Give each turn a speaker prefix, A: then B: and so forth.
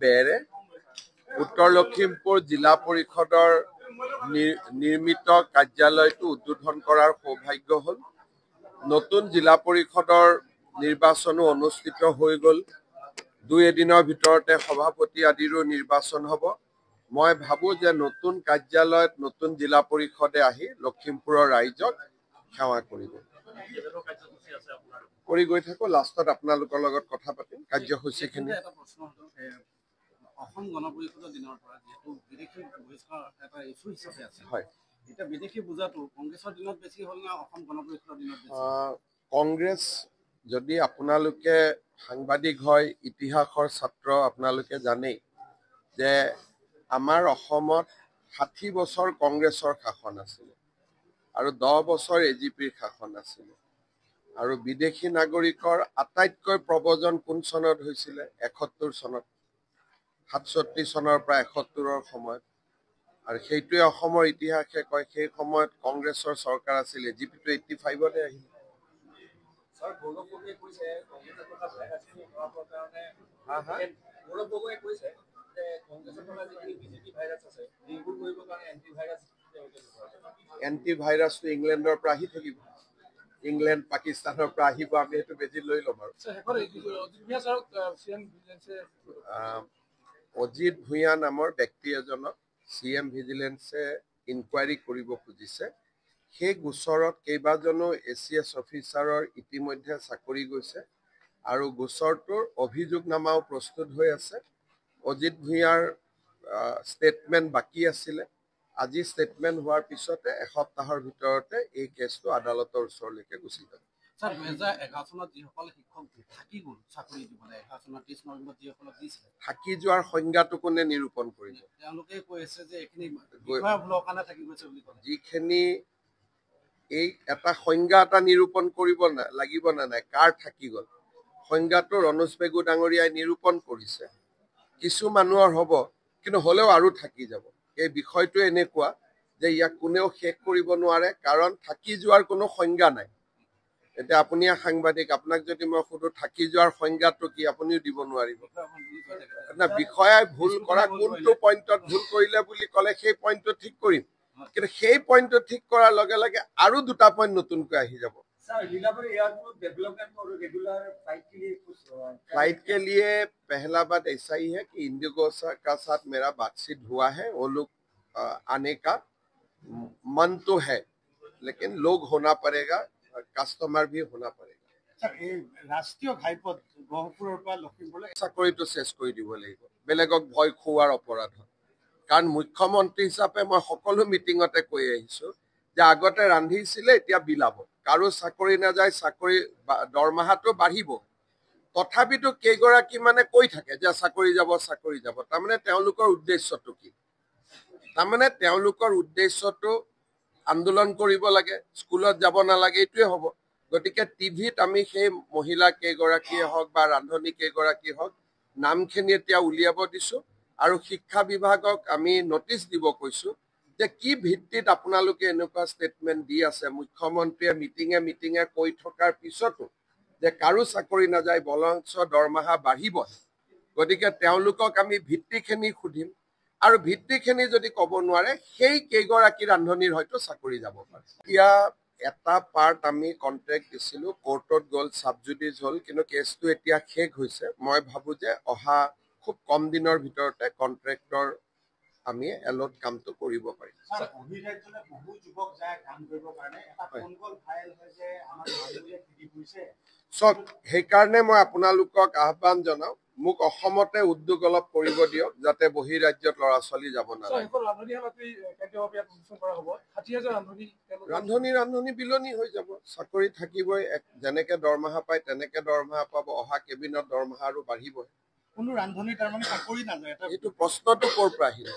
A: বেৰে উত্তৰ লখিমপুৰ জিলা পৰিষদৰ নিৰ্মিত কাৰ্যালয়টো উদ্বোধন কৰাৰ সৌভাগ্য হ'ল। নতুন জিলা পৰিষদৰ নিৰ্বাচনো অনুষ্ঠিত হৈ গ'ল। 2 এদিনৰ ভিতৰতে সভাপতি আদিৰো নিৰ্বাচন হ'ব। মই ভাবোঁ যে নতুন কাৰ্যালয়ত নতুন জিলা পৰিষদে আহি লখিমপুৰৰ ৰাইজক সেৱা কৰিব। কৰি গৈ থাকো, লাষ্টত আপোনালোকৰ লগত কথা পাতিম কাৰ্যসূচীখিনি।
B: অসম গণ পৰিষদৰ দিনৰ পৰা যেহেতু বিদেশী বহিষ্কাৰ এটা ইছ্যু হিচাপে আছে,
A: হয়,
B: এতিয়া বিদেশী বুজাটো কংগ্ৰেছৰ দিনত বেছি হ'ল না অসম গণ পৰিষদৰ দিনত বেছি?
A: কংগ্ৰেছ, যদি আপোনালোকে সাংবাদিক হয়, ইতিহাসৰ ছাত্ৰ, আপোনালোকে জানেই যে আমাৰ অসমত 60 বছৰ কংগ্ৰেছৰ শাসন আছিলে আৰু 10 বছৰ এজিপিৰ শাসন আছিলে। আৰু বিদেশী নাগৰিকৰ আটাইতকৈ প্ৰব্ৰজন কোন চনত হৈছিলে? 71 চনত, 67 চনৰ পৰা 71ৰ সময়ত। আৰু সেইটোৱে অসমৰ ইতিহাসে কয়, সেই সময়ত কংগ্ৰেছৰ চৰকাৰ আছিলে। এজিপিটো 85তে আহিলে। এণ্টি ভাইৰাছটো ইংলেণ্ডৰ পৰা আহি থাকিব, ইংলেণ্ড পাকিস্তানৰ পৰা আহিব, আমি সেইটো বেজি লৈ ল'ম। আৰু অজিত ভূঞা নামৰ ব্যক্তি এজনক CM ভিজিলেন্সে ইনকুৱাৰী কৰিব খুজিছে। সেই গোচৰত কেইবাজনো ACS অফিচাৰৰ ইতিমধ্যে চাকৰি গৈছে আৰু গোচৰটোৰ অভিযোগনামাও প্ৰস্তুত হৈ আছে। অজিত ভূঞাৰ ষ্টেটমেণ্ট বাকী আছিলে। আজি ষ্টেটমেণ্ট হোৱাৰ পিছতে এসপ্তাহৰ ভিতৰতে এই কেছটো আদালতৰ ওচৰলৈকে গুচি যাব।
B: 2011 চনত যিসকল শিক্ষক থাকি গ'ল চাকৰি দিবলৈ, 11 চনত 30 নৱেম্বৰত যিসকলক দিছিলে,
A: থাকি যোৱাৰ সংজ্ঞাটো কোনে নিৰূপণ কৰিব?
B: তেওঁলোকে কৈ আছে যে এইখিনি বিষয়া ভুলৰ কাৰণে থাকি গৈছে বুলি ক'লে।
A: যিখিনি এই এটা সংজ্ঞা এটা নিৰূপণ কৰিব লাগিব নে নাই, কাৰ থাকি গ'ল? সংজ্ঞাটো ৰণোজ পেগু ডাঙৰীয়াই নিৰূপণ কৰিছে। কিছু মানুহৰ হ'ব, কিন্তু হ'লেও আৰু থাকি যাব। এই বিষয়টো এনেকুৱা যে ইয়াক কোনেও শেষ কৰিব নোৱাৰে, কাৰণ থাকি যোৱাৰ কোনো সংজ্ঞা নাই। এতিয়া আপুনি সাংবাদিক, আপোনাক যদি মই সুধো থাকি যোৱাৰ সংজ্ঞাটো কি, আপুনিও দিব নোৱাৰিব। বিষয়াই ভুল কৰা কোনটো পইণ্টত ভুল কৰিলে বুলি ক'লে সেই পইণ্টটো ঠিক কৰিম, কিন্তু সেই পইণ্টটো ঠিক কৰাৰ লগে লগে আৰু 2টা পইণ্ট নতুনকৈ আহি যাব। फ्लाइट के लिए पहला बात ऐसा ही है कि इंडिगो का साथ मेरा बातचीत हुआ है। वो लोग आने का मन तो है, लेकिन लोग होना पड़ेगा, কাস্টমাৰ भी होना पड़ेगा।
B: ৰাষ্ট্ৰীয় ঘাইপথ গহপুৰৰ পৰা লখিমপুৰলৈ
A: চাকৰিটো চেছ কৰি দিব লাগিব, বেলেগক ভয় খুওৱাৰ অপৰাধ। কাৰণ মুখ্যমন্ত্ৰী হিচাপে মই সকলো মিটিঙতে কৈ আহিছো যে আগতে ৰান্ধিছিলে, এতিয়া বিলাব। কাৰো চাকৰি নাযায়, চাকৰি দৰমহাটো বাঢ়িব। তথাপিতো কেইগৰাকী মানে কৈ থাকে যে চাকৰি যাব, চাকৰি যাব। তাৰমানে তেওঁলোকৰ উদ্দেশ্যটো কি? তাৰমানে তেওঁলোকৰ উদ্দেশ্যটো আন্দোলন কৰিব লাগে, স্কুলত যাব নালাগে, এইটোৱে হ'ব। গতিকে টিভিত আমি সেই মহিলা কেইগৰাকীয়ে হওক বা ৰান্ধনী কেইগৰাকী হওক নামখিনি এতিয়া উলিয়াব দিছো আৰু শিক্ষা বিভাগক আমি নটিচ দিব কৈছো যে কি ভিত্তিত আপোনালোকে এনেকুৱা ষ্টেটমেণ্ট দি আছে। মুখ্যমন্ত্ৰীয়ে মিটিঙে কৈ থকাৰ পিছতো যে কাৰো চাকৰি নাযায়, বৰঞ্চ দৰমহা বাঢ়িব। গতিকে তেওঁলোকক আমি ভিত্তিখিনি সুধিম আৰু ভিত্তিখিনি যদি ক'ব নোৱাৰে, সেই কেইগৰাকী ৰান্ধনীৰ হয়তো চাকৰি যাব পাৰে। এতিয়া এটা পাৰ্ট আমি কণ্ট্ৰেক্ট দিছিলো, কোৰ্টত গ'ল, ছাবজুডিচ হ'ল, কিন্তু কেছটো এতিয়া শেষ হৈছে। মই ভাবোঁ যে অহা খুব কম দিনৰ ভিতৰতে কণ্ট্ৰেক্টৰ আমি এলত কামটো কৰিব পাৰিম। চক, সেইকাৰণে মই আপোনালোকক আহ্বান জনাওঁ, মোক অসমতে উদ্যোগ অলপ কৰিব দিয়ক, যাতে বহিৰাজ্যত ল'ৰা ছোৱালী যাব নালাগে। ৰান্ধনী বিলনি হৈ যাব, চাকৰি থাকিবই, যেনেকে দৰমহা পায় তেনেকে দৰমহা পাব। অহা কেবিনত দৰমহা আৰু বাঢ়িবই।
B: কোনো ৰান্ধনী তাৰমানে চাকৰি নাযায়,
A: এইটো প্ৰশ্নটো ক'ৰ পৰা আহিল?